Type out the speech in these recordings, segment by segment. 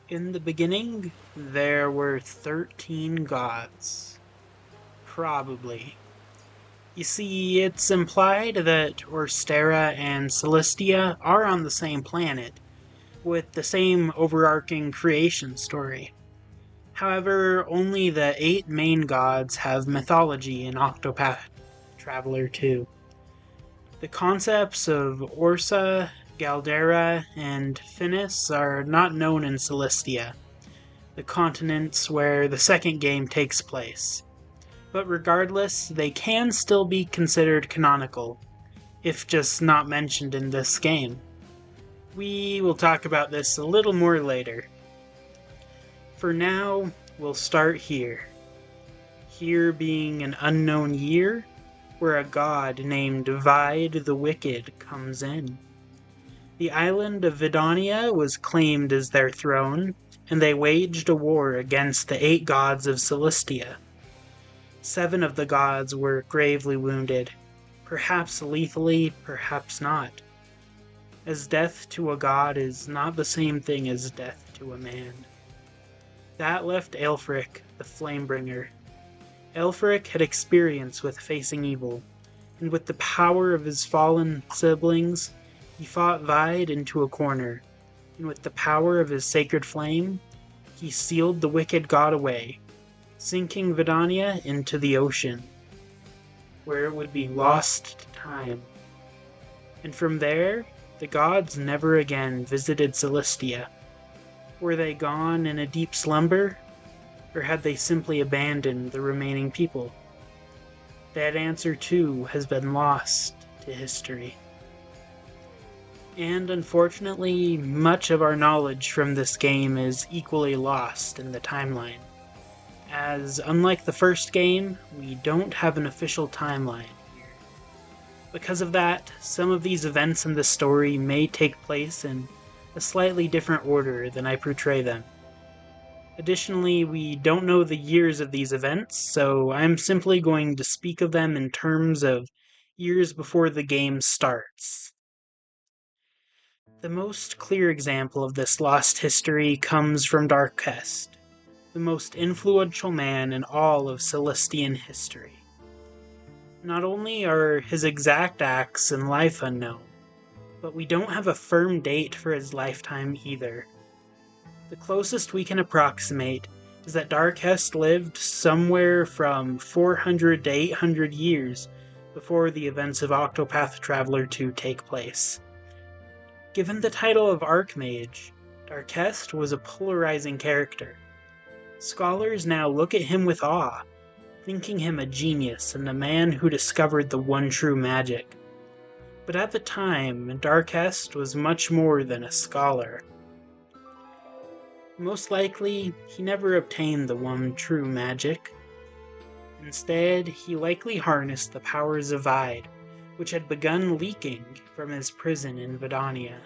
In the beginning, there were 13 gods. Probably. You see, it's implied that Orstera and Celestia are on the same planet, with the same overarching creation story. However, only the 8 main gods have mythology in Octopath Traveler 2. The concepts of Orsa, Galdera, and Finis are not known in Celestia, the continents where the second game takes place. But regardless, they can still be considered canonical, if just not mentioned in this game. We will talk about this a little more later. For now, we'll start here. Here being an unknown year, where a god named Vide the Wicked comes in. The island of Vidania was claimed as their throne, and they waged a war against the 8 gods of Celestia. 7 of the gods were gravely wounded, perhaps lethally, perhaps not, as death to a god is not the same thing as death to a man. That left Aelfric, the Flamebringer. Aelfric had experience with facing evil, and with the power of his fallen siblings, he fought Vide into a corner, and with the power of his sacred flame, he sealed the wicked god away, sinking Vidania into the ocean, where it would be lost to time. And from there, the gods never again visited Celestia. Were they gone in a deep slumber, or had they simply abandoned the remaining people? That answer, too, has been lost to history. And unfortunately, much of our knowledge from this game is equally lost in the timeline, as unlike the first game, we don't have an official timeline here. Because of that, some of these events in the story may take place in a slightly different order than I portray them. Additionally, we don't know the years of these events, so I'm simply going to speak of them in terms of years before the game starts. The most clear example of this lost history comes from Darkest, the most influential man in all of Celestian history. Not only are his exact acts and life unknown, but we don't have a firm date for his lifetime either. The closest we can approximate is that Darkest lived somewhere from 400 to 800 years before the events of Octopath Traveler 2 take place. Given the title of Ark Mage, Darkest was a polarizing character. Scholars now look at him with awe, thinking him a genius and a man who discovered the one true magic. But at the time, Darkest was much more than a scholar. Most likely, he never obtained the one true magic. Instead, he likely harnessed the powers of Vide, which had begun leaking from his prison in Vidania.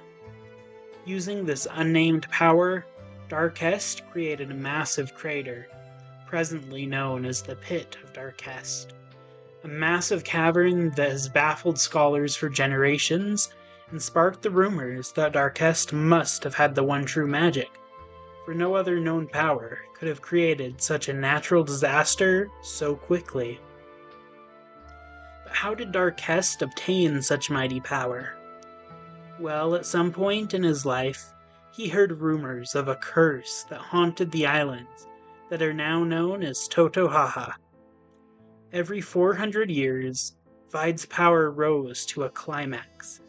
Using this unnamed power, Darkest created a massive crater, presently known as the Pit of Darkest. A massive cavern that has baffled scholars for generations and sparked the rumors that Darkest must have had the one true magic, for no other known power could have created such a natural disaster so quickly. But how did Darkest obtain such mighty power? Well, at some point in his life, he heard rumors of a curse that haunted the islands that are now known as Toto'haha. Every 400 years, Vide's power rose to a climax,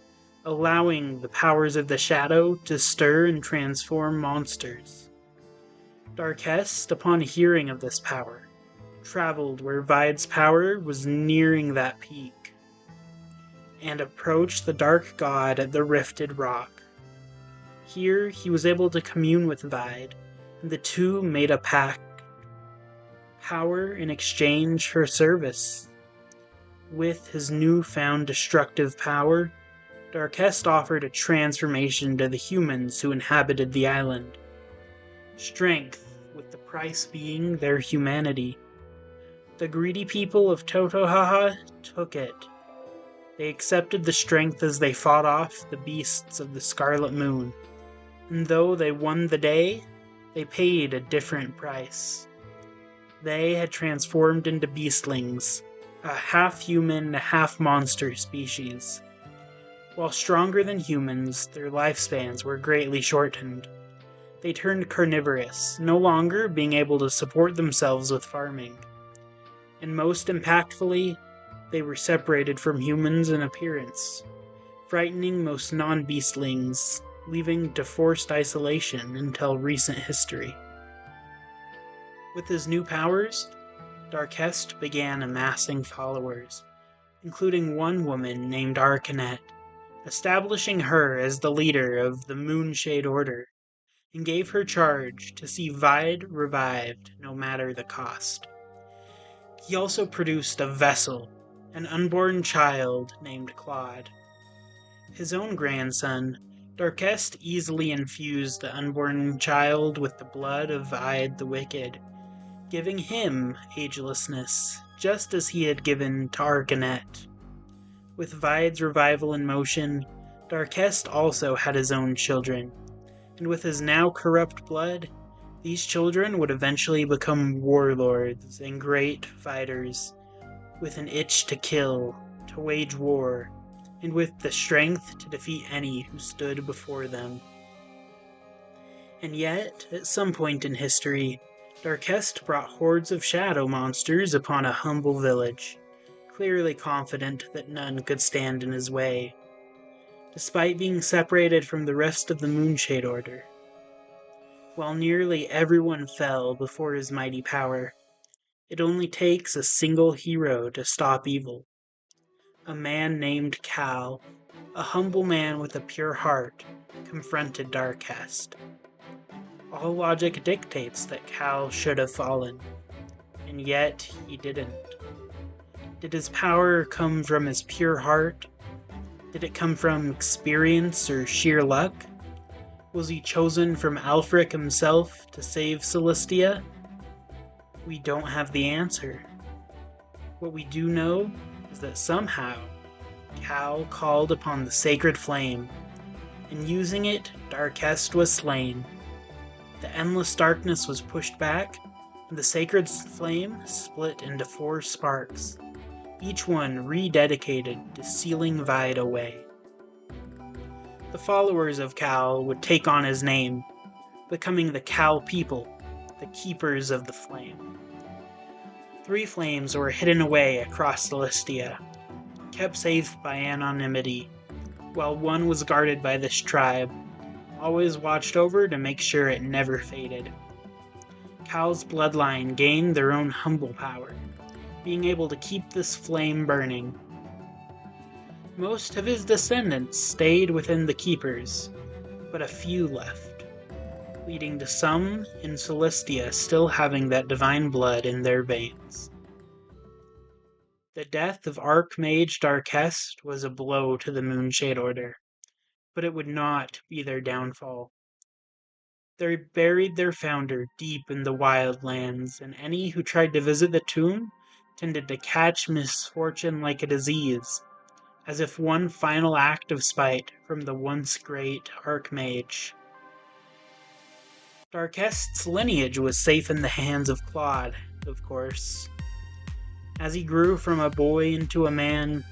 allowing the powers of the shadow to stir and transform monsters. Darkest, upon hearing of this power, traveled where Vide's power was nearing that peak, and approached the Dark God at the Rifted Rock. Here, he was able to commune with Vide, and the two made a pact. Power in exchange for service. With his newfound destructive power, Darkest offered a transformation to the humans who inhabited the island. Strength, with the price being their humanity. The greedy people of Toto'haha took it. They accepted the strength as they fought off the beasts of the Scarlet Moon, and though they won the day, they paid a different price. They had transformed into beastlings, a half-human, half-monster species. While stronger than humans, their lifespans were greatly shortened. They turned carnivorous, no longer being able to support themselves with farming. And most impactfully, they were separated from humans in appearance, frightening most non-beastlings, leaving to forced isolation until recent history. With his new powers, Darkest began amassing followers, including one woman named Arcanette, establishing her as the leader of the Moonshade Order, and gave her charge to see Vide revived no matter the cost. He also produced a vessel, an unborn child named Claude. His own grandson, Darkest easily infused the unborn child with the blood of Vide the Wicked, giving him agelessness, just as he had given to Arcanette. With Vide's revival in motion, Darkest also had his own children, and with his now corrupt blood, these children would eventually become warlords and great fighters, with an itch to kill, to wage war, and with the strength to defeat any who stood before them. And yet, at some point in history, Darkest brought hordes of shadow monsters upon a humble village, clearly confident that none could stand in his way, despite being separated from the rest of the Moonshade Order. While nearly everyone fell before his mighty power, it only takes a single hero to stop evil. A man named Cal, a humble man with a pure heart, confronted Darkest. All logic dictates that Cal should have fallen, and yet he didn't. Did his power come from his pure heart? Did it come from experience or sheer luck? Was he chosen from Alfric himself to save Celestia? We don't have the answer. What we do know is that somehow Cal called upon the sacred flame, and using it, Darkest was slain. The endless darkness was pushed back, and the sacred flame split into 4 sparks, each one rededicated to sealing Vide away. The followers of Cal would take on his name, becoming the Cal people, the keepers of the flame. 3 flames were hidden away across Celestia, kept safe by anonymity, while one was guarded by this tribe, always watched over to make sure it never faded. Cal's bloodline gained their own humble power, being able to keep this flame burning. Most of his descendants stayed within the Keepers, but a few left, leading to some in Celestia still having that divine blood in their veins. The death of Ark Mage Darkest was a blow to the Moonshade Order, but it would not be their downfall. They buried their founder deep in the wildlands, and any who tried to visit the tomb tended to catch misfortune like a disease, as if one final act of spite from the once great Archmage. Darkest's lineage was safe in the hands of Claude, of course. As he grew from a boy into a man,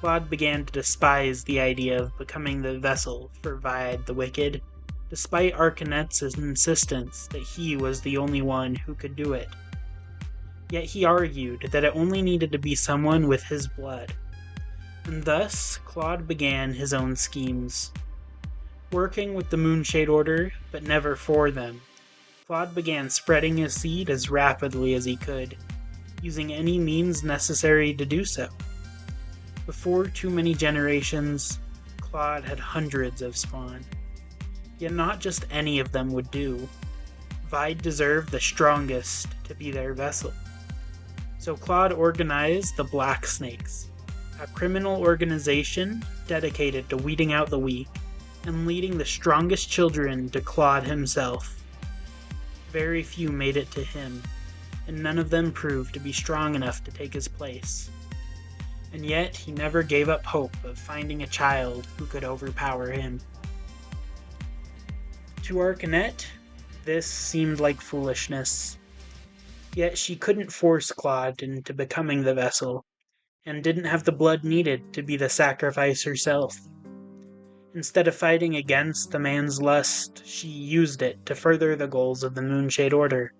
Claude began to despise the idea of becoming the vessel for Vide the Wicked, despite Arcanette's insistence that he was the only one who could do it. Yet he argued that it only needed to be someone with his blood. And thus, Claude began his own schemes. Working with the Moonshade Order, but never for them, Claude began spreading his seed as rapidly as he could, using any means necessary to do so. Before too many generations, Claude had hundreds of spawn. Yet not just any of them would do. Vide deserved the strongest to be their vessel. So Claude organized the Black Snakes, a criminal organization dedicated to weeding out the weak and leading the strongest children to Claude himself. Very few made it to him, and none of them proved to be strong enough to take his place. And yet he never gave up hope of finding a child who could overpower him. To Arcanette, This seemed like foolishness, yet she couldn't force Claude into becoming the vessel, and didn't have the blood needed to be the sacrifice herself. Instead of fighting against the man's lust, she used it to further the goals of the Moonshade Order.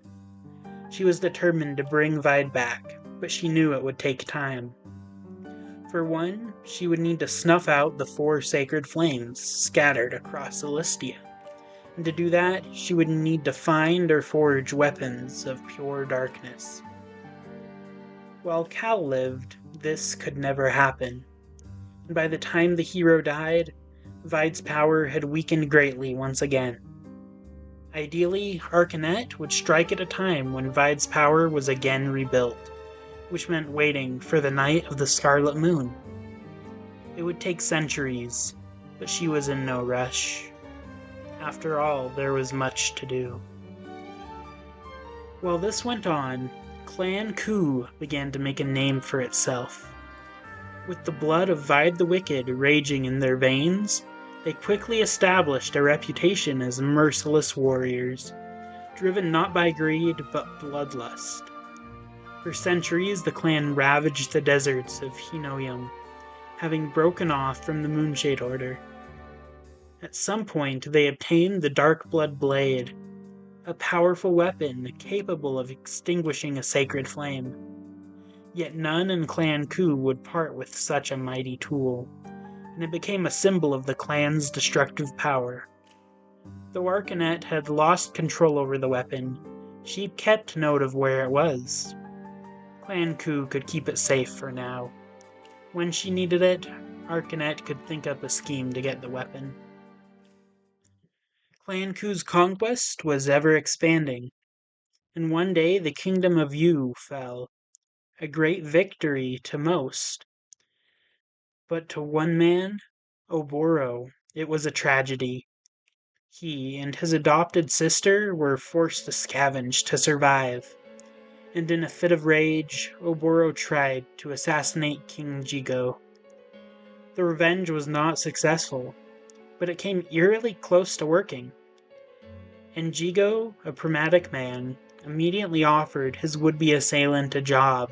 She was determined to bring Vide back, but she knew it would take time. For one, she would need to snuff out the 4 sacred flames scattered across Celestia. And to do that, she would need to find or forge weapons of pure darkness. While Cal lived, this could never happen. And by the time the hero died, Vide's power had weakened greatly once again. Ideally, Arcanette would strike at a time when Vide's power was again rebuilt, which meant waiting for the night of the Scarlet Moon. It would take centuries, but she was in no rush. After all, there was much to do. While this went on, Clan Ku began to make a name for itself. With the blood of Vide the Wicked raging in their veins, they quickly established a reputation as merciless warriors, driven not by greed but bloodlust. For centuries, the clan ravaged the deserts of Hinoyum, having broken off from the Moonshade Order. At some point, they obtained the Dark Blood Blade, a powerful weapon capable of extinguishing a sacred flame. Yet none in Clan Ku would part with such a mighty tool, and it became a symbol of the clan's destructive power. Though Arcanette had lost control over the weapon, she kept note of where it was. Clan Ku could keep it safe for now. When she needed it, Arcanette could think up a scheme to get the weapon. Clan Ku's conquest was ever expanding, and one day the kingdom of Yu fell, a great victory to most. But to one man, Oboro, it was a tragedy. He and his adopted sister were forced to scavenge to survive, and in a fit of rage, Oboro tried to assassinate King Jigo. The revenge was not successful, but it came eerily close to working. And Jigo, a pragmatic man, immediately offered his would-be assailant a job,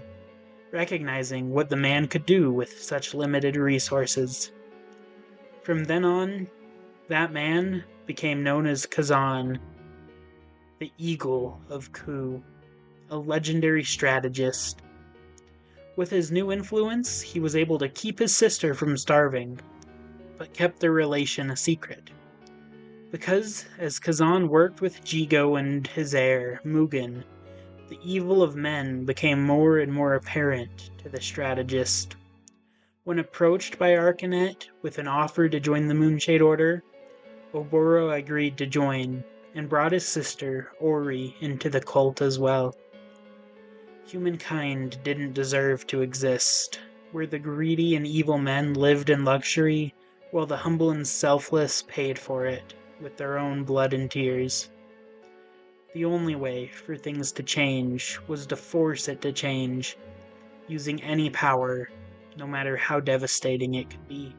recognizing what the man could do with such limited resources. From then on, that man became known as Kazan, the Eagle of Ku, a legendary strategist. With his new influence, he was able to keep his sister from starving, but kept their relation a secret. Because, as Kazan worked with Jigo and his heir, Mugen, the evil of men became more and more apparent to the strategist. When approached by Arcanette with an offer to join the Moonshade Order, Oboro agreed to join, and brought his sister, Ori, into the cult as well. Humankind didn't deserve to exist, where the greedy and evil men lived in luxury, while the humble and selfless paid for it with their own blood and tears. The only way for things to change was to force it to change, using any power, no matter how devastating it could be.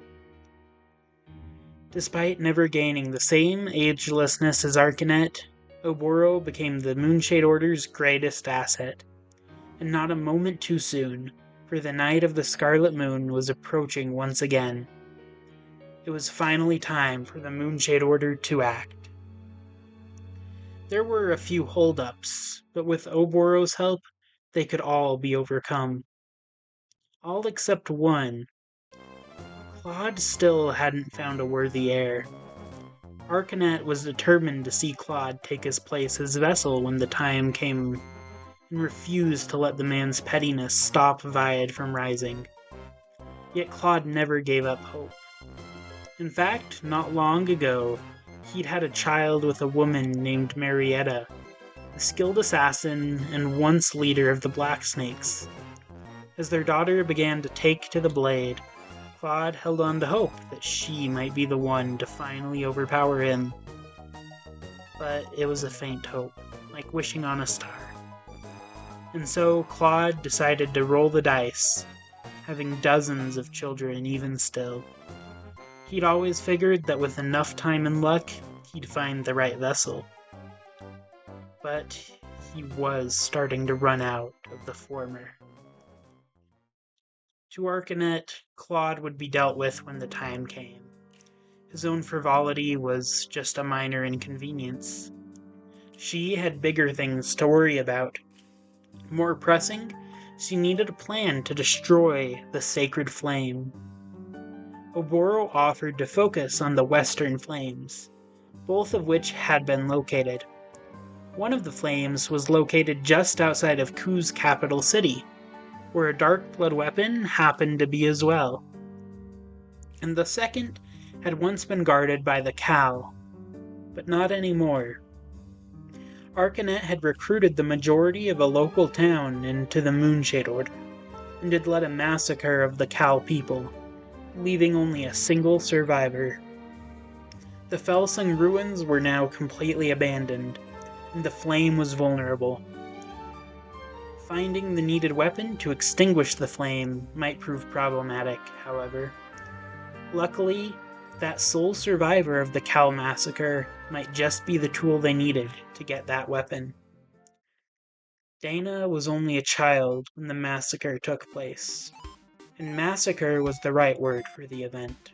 Despite never gaining the same agelessness as Arcanette, Oboro became the Moonshade Order's greatest asset, and not a moment too soon, for the night of the Scarlet Moon was approaching once again. It was finally time for the Moonshade Order to act. There were a few holdups, but with Oboro's help, they could all be overcome. All except one. Claude still hadn't found a worthy heir. Arcanette was determined to see Claude take his place as vessel when the time came, and refused to let the man's pettiness stop Vide from rising. Yet Claude never gave up hope. In fact, not long ago, he'd had a child with a woman named Marietta, a skilled assassin and once leader of the Black Snakes. As their daughter began to take to the blade, Claude held on to hope that she might be the one to finally overpower him. But it was a faint hope, like wishing on a star. And so Claude decided to roll the dice, having dozens of children even still. He'd always figured that with enough time and luck, he'd find the right vessel. but he was starting to run out of the former. To Arcanette, Claude would be dealt with when the time came. His own frivolity was just a minor inconvenience. She had bigger things to worry about. More pressing, she needed a plan to destroy the sacred flame. Oboro offered to focus on the western flames, both of which had been located. One of the flames was located just outside of Ku's capital city, where a dark blood weapon happened to be as well. And the second had once been guarded by the Cal, but not anymore. Arcanette had recruited the majority of a local town into the Moonshade Order, and had led a massacre of the Cal people, leaving only a single survivor. The Felsung ruins were now completely abandoned, and the flame was vulnerable. Finding the needed weapon to extinguish the flame might prove problematic, however. Luckily, that sole survivor of the Cal massacre might just be the tool they needed to get that weapon. Dana was only a child when the massacre took place, and massacre was the right word for the event.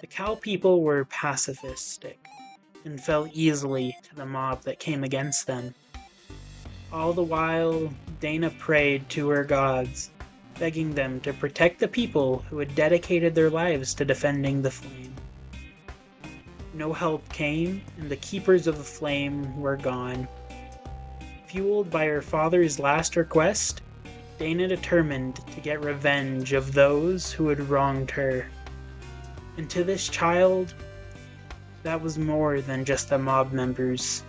The Cal people were pacifistic, and fell easily to the mob that came against them. All the while, Dana prayed to her gods, begging them to protect the people who had dedicated their lives to defending the flame. No help came, and the keepers of the flame were gone. Fueled by her father's last request, Dana determined to get revenge of those who had wronged her. And to this child, that was more than just the mob members.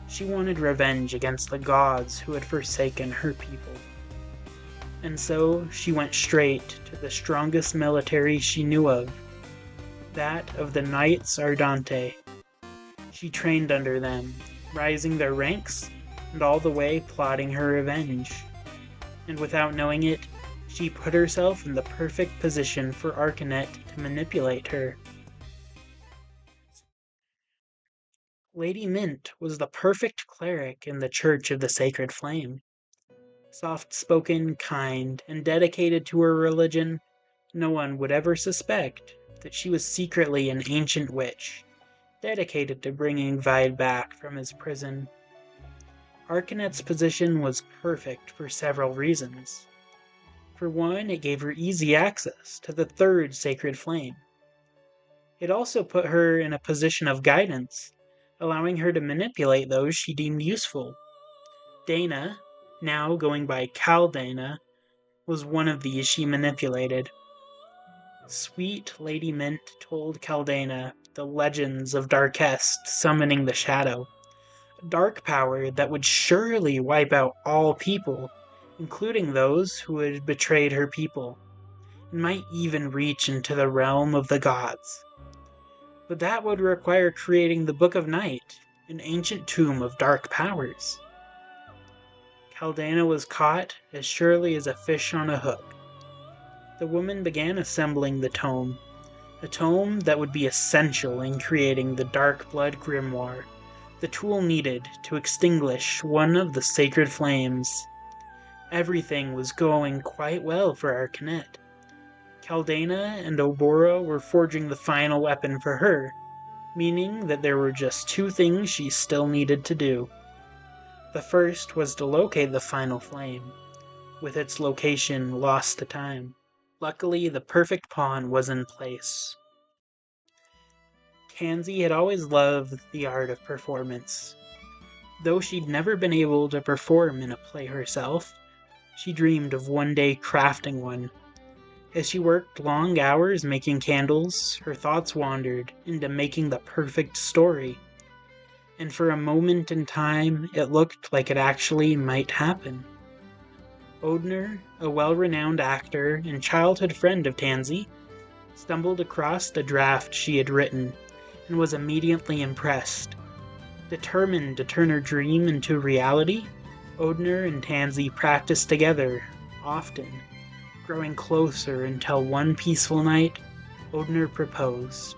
She wanted revenge against the gods who had forsaken her people. And so she went straight to the strongest military she knew of, that of the Knights Ardente. She trained under them, rising their ranks, and all the way plotting her revenge. And without knowing it, she put herself in the perfect position for Arcanette to manipulate her. Lady Mint was the perfect cleric in the Church of the Sacred Flame. Soft-spoken, kind, and dedicated to her religion, no one would ever suspect that she was secretly an ancient witch, dedicated to bringing Vide back from his prison. Arcanette's position was perfect for several reasons. For one, it gave her easy access to the third sacred flame. It also put her in a position of guidance, allowing her to manipulate those she deemed useful. Dana, now going by Caldana, was one of these she manipulated. Sweet Lady Mint told Caldana the legends of Darkest summoning the Shadow, a dark power that would surely wipe out all people, including those who had betrayed her people, and might even reach into the realm of the gods. But that would require creating the Book of Night, an ancient tomb of dark powers. Caldana was caught as surely as a fish on a hook. The woman began assembling the tome, a tome that would be essential in creating the Dark Blood grimoire, the tool needed to extinguish one of the sacred flames. Everything was going quite well for Arcanette. Caldana and Oboro were forging the final weapon for her, meaning that there were just two things she still needed to do. The first was to locate the final flame, with its location lost to time. Luckily, the perfect pawn was in place. Tansy had always loved the art of performance. Though she'd never been able to perform in a play herself, she dreamed of one day crafting one. As she worked long hours making candles, her thoughts wandered into making the perfect story. And for a moment in time, it looked like it actually might happen. Odner, a well-renowned actor and childhood friend of Tansy, stumbled across the draft she had written and was immediately impressed. Determined to turn her dream into reality, Odner and Tansy practiced together, often, growing closer until one peaceful night, Odner proposed.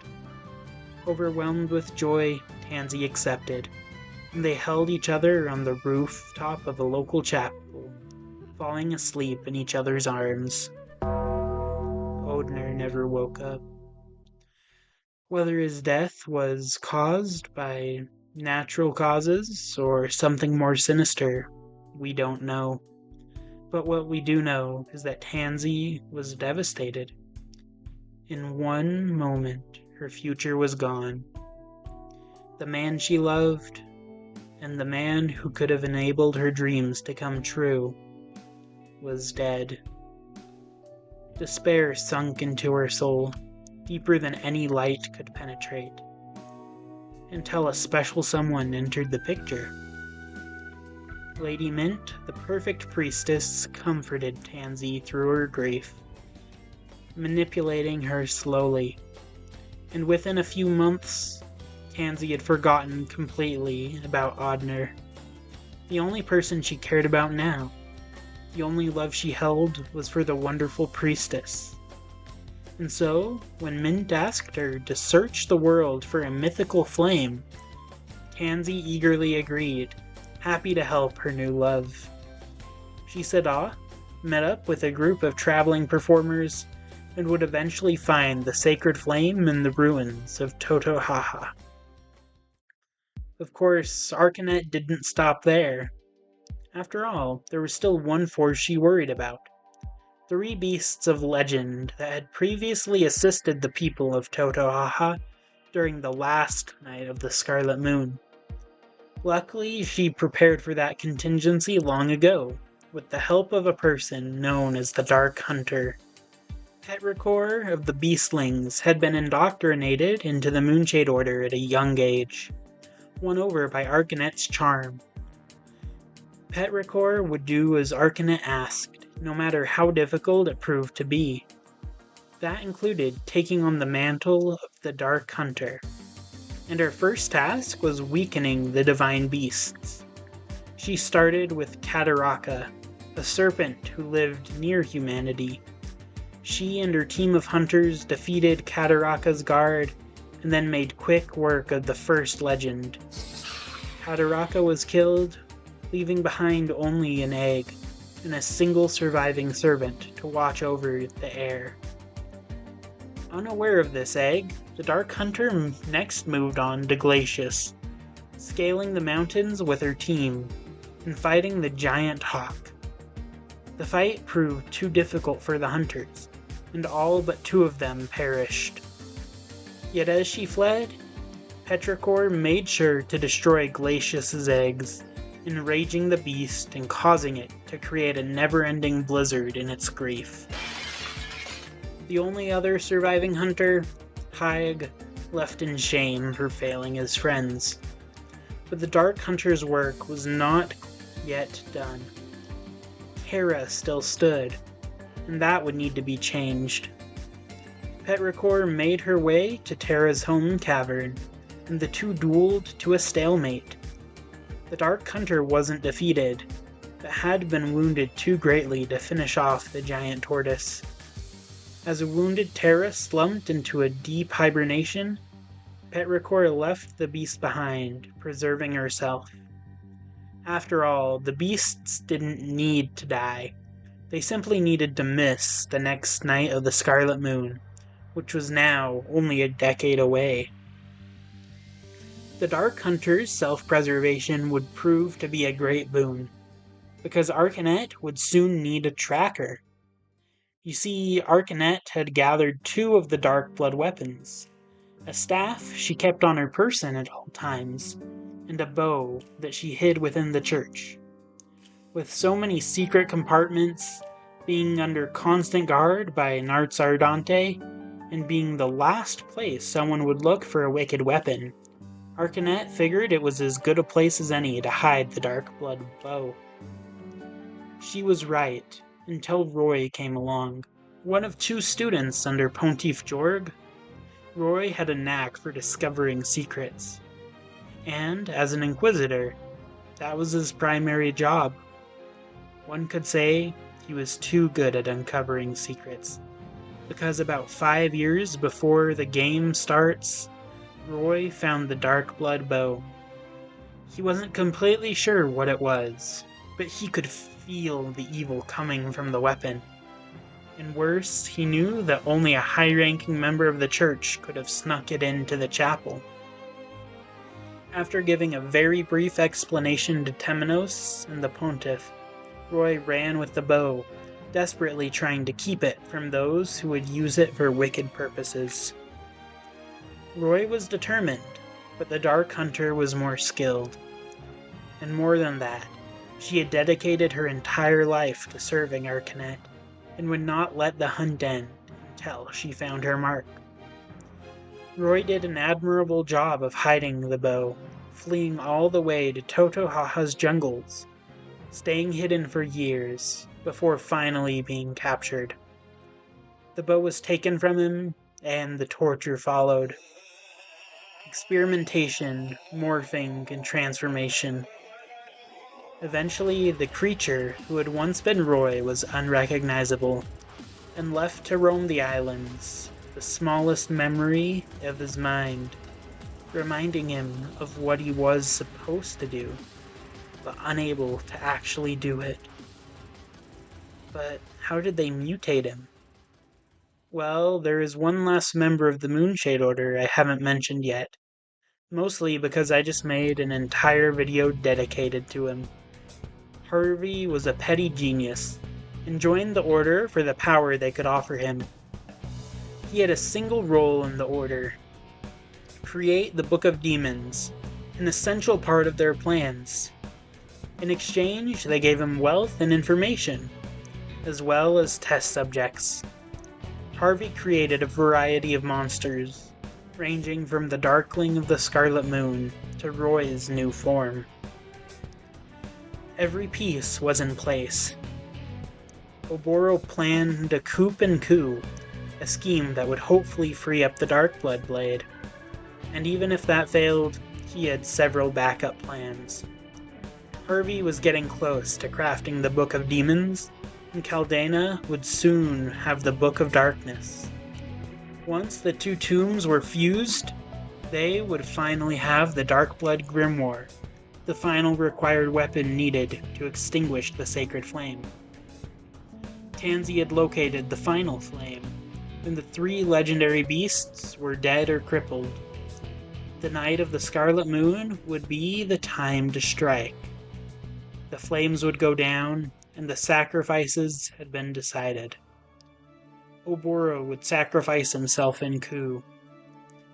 Overwhelmed with joy, Tansy accepted, and they held each other on the rooftop of a local chapel, falling asleep in each other's arms. Odner never woke up. Whether his death was caused by natural causes or something more sinister, we don't know. But what we do know is that Tansy was devastated. In one moment, her future was gone. The man she loved, and the man who could have enabled her dreams to come true, was dead. Despair sunk into her soul, deeper than any light could penetrate, until a special someone entered the picture. Lady Mint, the perfect priestess, comforted Tansy through her grief, manipulating her slowly, and within a few months, Tansy had forgotten completely about Odner. The only person she cared about now, the only love she held, was for the wonderful priestess. And so, when Mint asked her to search the world for a mythical flame, Tansy eagerly agreed, happy to help her new love. She set off, met up with a group of traveling performers, and would eventually find the sacred flame in the ruins of Toto'haha. Of course, Arcanette didn't stop there. After all, there was still one force she worried about. 3 beasts of legend that had previously assisted the people of Toto'haha during the last night of the Scarlet Moon. Luckily, she prepared for that contingency long ago, with the help of a person known as the Dark Hunter. Petrichor of the Beastlings had been indoctrinated into the Moonshade Order at a young age, won over by Arcanette's charm. Petrichor would do as Arcanette asked, no matter how difficult it proved to be. That included taking on the mantle of the Dark Hunter, and her first task was weakening the divine beasts. She started with Kataraka, a serpent who lived near humanity. She and her team of hunters defeated Kataraka's guard, and then made quick work of the first legend. Kataraka was killed, leaving behind only an egg, and a single surviving servant to watch over the heir. Unaware of this egg, the Dark Hunter next moved on to Glacius, scaling the mountains with her team, and fighting the giant hawk. The fight proved too difficult for the hunters, and all but 2 of them perished. Yet as she fled, Petrichor made sure to destroy Glacius's eggs, enraging the beast and causing it to create a never-ending blizzard in its grief. The only other surviving hunter, Haig, left in shame for failing his friends. But the Dark Hunter's work was not yet done. Hera still stood, and that would need to be changed. Petrichor made her way to Terra's home cavern, and the 2 dueled to a stalemate. The Dark Hunter wasn't defeated, but had been wounded too greatly to finish off the giant tortoise. As a wounded Terra slumped into a deep hibernation, Petrichor left the beast behind, preserving herself. After all, the beasts didn't need to die. They simply needed to miss the next night of the Scarlet Moon, which was now only a decade away. The Dark Hunter's self-preservation would prove to be a great boon, because Arcanette would soon need a tracker. You see, Arcanette had gathered 2 of the Dark Blood weapons, a staff she kept on her person at all times, and a bow that she hid within the church. With so many secret compartments, being under constant guard by Narts Ardante, and being the last place someone would look for a wicked weapon, Arcanette figured it was as good a place as any to hide the Dark Blood bow. She was right, until Roy came along. One of 2 students under Pontiff Jorg, Roy had a knack for discovering secrets. And, as an Inquisitor, that was his primary job. One could say he was too good at uncovering secrets, because about 5 years before the game starts, Roy found the Dark Blood bow. He wasn't completely sure what it was, but he could feel the evil coming from the weapon. And worse, he knew that only a high-ranking member of the church could have snuck it into the chapel. After giving a very brief explanation to Temenos and the pontiff, Roy ran with the bow, desperately trying to keep it from those who would use it for wicked purposes. Roy was determined, but the Dark Hunter was more skilled. And more than that, she had dedicated her entire life to serving Arcanette, and would not let the hunt end until she found her mark. Roy did an admirable job of hiding the bow, fleeing all the way to Toto'haha's jungles, staying hidden for years before finally being captured. The bow was taken from him, and the torture followed. Experimentation, morphing, and transformation. Eventually, the creature who had once been Roy was unrecognizable, and left to roam the islands, the smallest memory of his mind, reminding him of what he was supposed to do, but unable to actually do it. But how did they mutate him? Well, there is one last member of the Moonshade Order I haven't mentioned yet, mostly because I just made an entire video dedicated to him. Harvey was a petty genius, and joined the Order for the power they could offer him. He had a single role in the Order: create the Book of Demons, an essential part of their plans. In exchange, they gave him wealth and information, as well as test subjects. Harvey created a variety of monsters, ranging from the Darkling of the Scarlet Moon to Roy's new form. Every piece was in place. Oboro planned a coup and coup, a scheme that would hopefully free up the Darkblood Blade. And even if that failed, he had several backup plans. Harvey was getting close to crafting the Book of Demons, and Caldana would soon have the Book of Darkness. Once the two tombs were fused, they would finally have the Darkblood grimoire, the final required weapon needed to extinguish the sacred flame. Tansy had located the final flame, and the three legendary beasts were dead or crippled. The night of the Scarlet Moon would be the time to strike. The flames would go down, and the sacrifices had been decided. Oboro would sacrifice himself in Ku.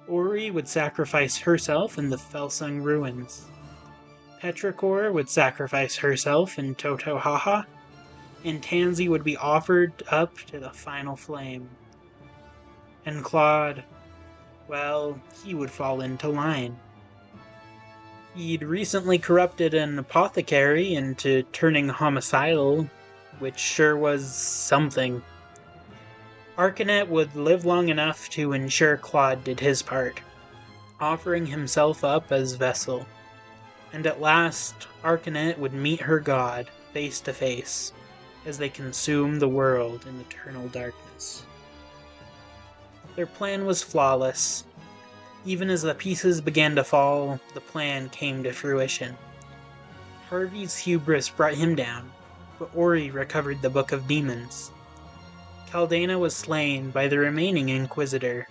Ori would sacrifice herself in the Felsung ruins. Petrichor would sacrifice herself in Toto'haha, and Tansy would be offered up to the final flame. And Claude, well, he would fall into line. He'd recently corrupted an apothecary into turning homicidal, which sure was something. Arcanette would live long enough to ensure Claude did his part, offering himself up as vessel. And at last, Arcanette would meet her god face to face, as they consume the world in eternal darkness. Their plan was flawless. Even as the pieces began to fall, the plan came to fruition. Harvey's hubris brought him down, but Ori recovered the Book of Demons. Caldana was slain by the remaining Inquisitor,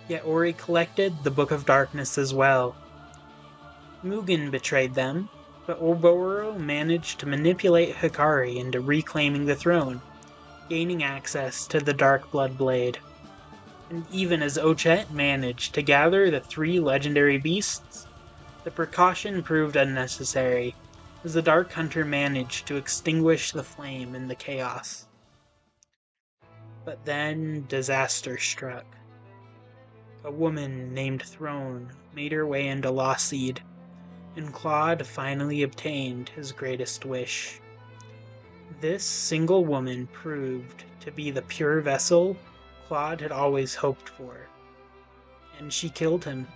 yet Ori collected the Book of Darkness as well. Mugen betrayed them, but Oboro managed to manipulate Hikari into reclaiming the throne, gaining access to the Darkblood Blade. And even as Ochette managed to gather the three legendary beasts, the precaution proved unnecessary, as the Dark Hunter managed to extinguish the flame in the chaos. But then disaster struck. A woman named Throne made her way into Lost-Seed, and Claude finally obtained his greatest wish. This single woman proved to be the pure vessel Claude had always hoped for, and she killed him.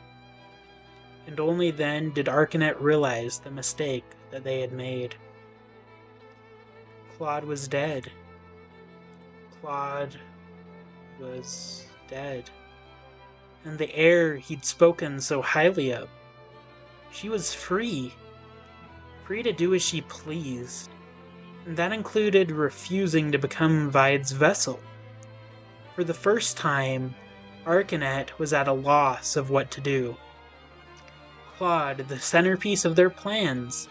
And only then did Arcanette realize the mistake that they had made. Claude was dead. Claude was dead. And the heir he'd spoken so highly of, she was free, free to do as she pleased. And that included refusing to become Vide's vessel. For the first time, Arcanette was at a loss of what to do. Claude, the centerpiece of their plans,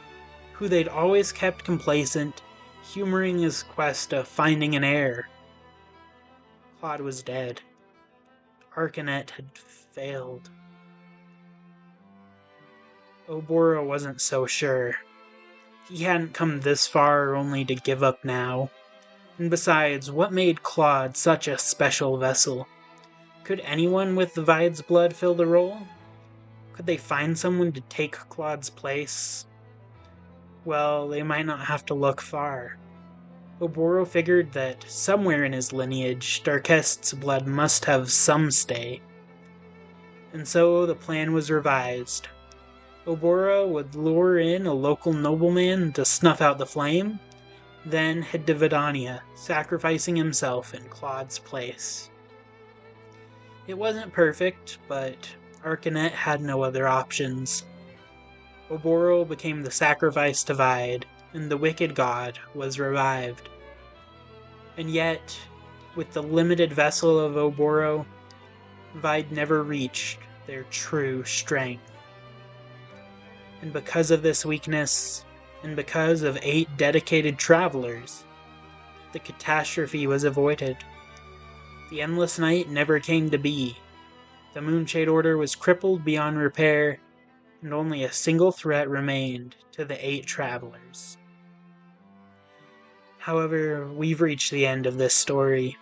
who they'd always kept complacent, humoring his quest of finding an heir. Claude was dead. Arcanette had failed. Oboro wasn't so sure. He hadn't come this far only to give up now. And besides, what made Claude such a special vessel? Could anyone with Vide's blood fill the role? Could they find someone to take Claude's place? Well, they might not have to look far. Oboro figured that somewhere in his lineage, Darkest's blood must have some stay. And so the plan was revised. Oboro would lure in a local nobleman to snuff out the flame, then head to Vidania, sacrificing himself in Claude's place. It wasn't perfect, but Arcanette had no other options. Oboro became the sacrifice to Vide, and the wicked god was revived. And yet, with the limited vessel of Oboro, Vide never reached their true strength. And because of this weakness, and because of 8 dedicated travelers, the catastrophe was avoided. The Endless Night never came to be. The Moonshade Order was crippled beyond repair, and only a single threat remained to the 8 travelers. However, we've reached the end of this story.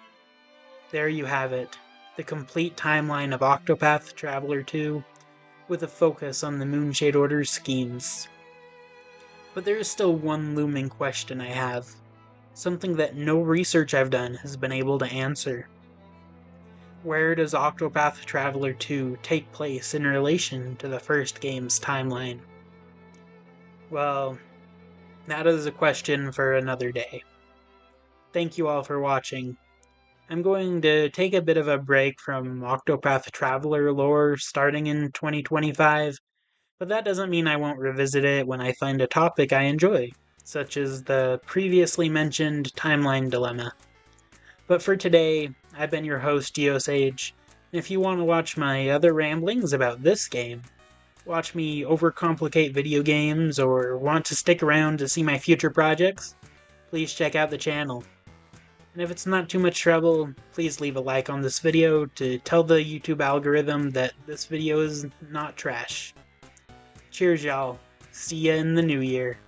There you have it, the complete timeline of Octopath Traveler 2, with a focus on the Moonshade Order's schemes. But there is still one looming question I have, something that no research I've done has been able to answer. Where does Octopath Traveler 2 take place in relation to the first game's timeline? Well, that is a question for another day. Thank you all for watching. I'm going to take a bit of a break from Octopath Traveler lore starting in 2025, but that doesn't mean I won't revisit it when I find a topic I enjoy, such as the previously mentioned timeline dilemma. But for today, I've been your host, GeoSage, and if you want to watch my other ramblings about this game, watch me overcomplicate video games, or want to stick around to see my future projects, please check out the channel. And if it's not too much trouble, please leave a like on this video to tell the YouTube algorithm that this video is not trash. Cheers, y'all. See ya in the new year.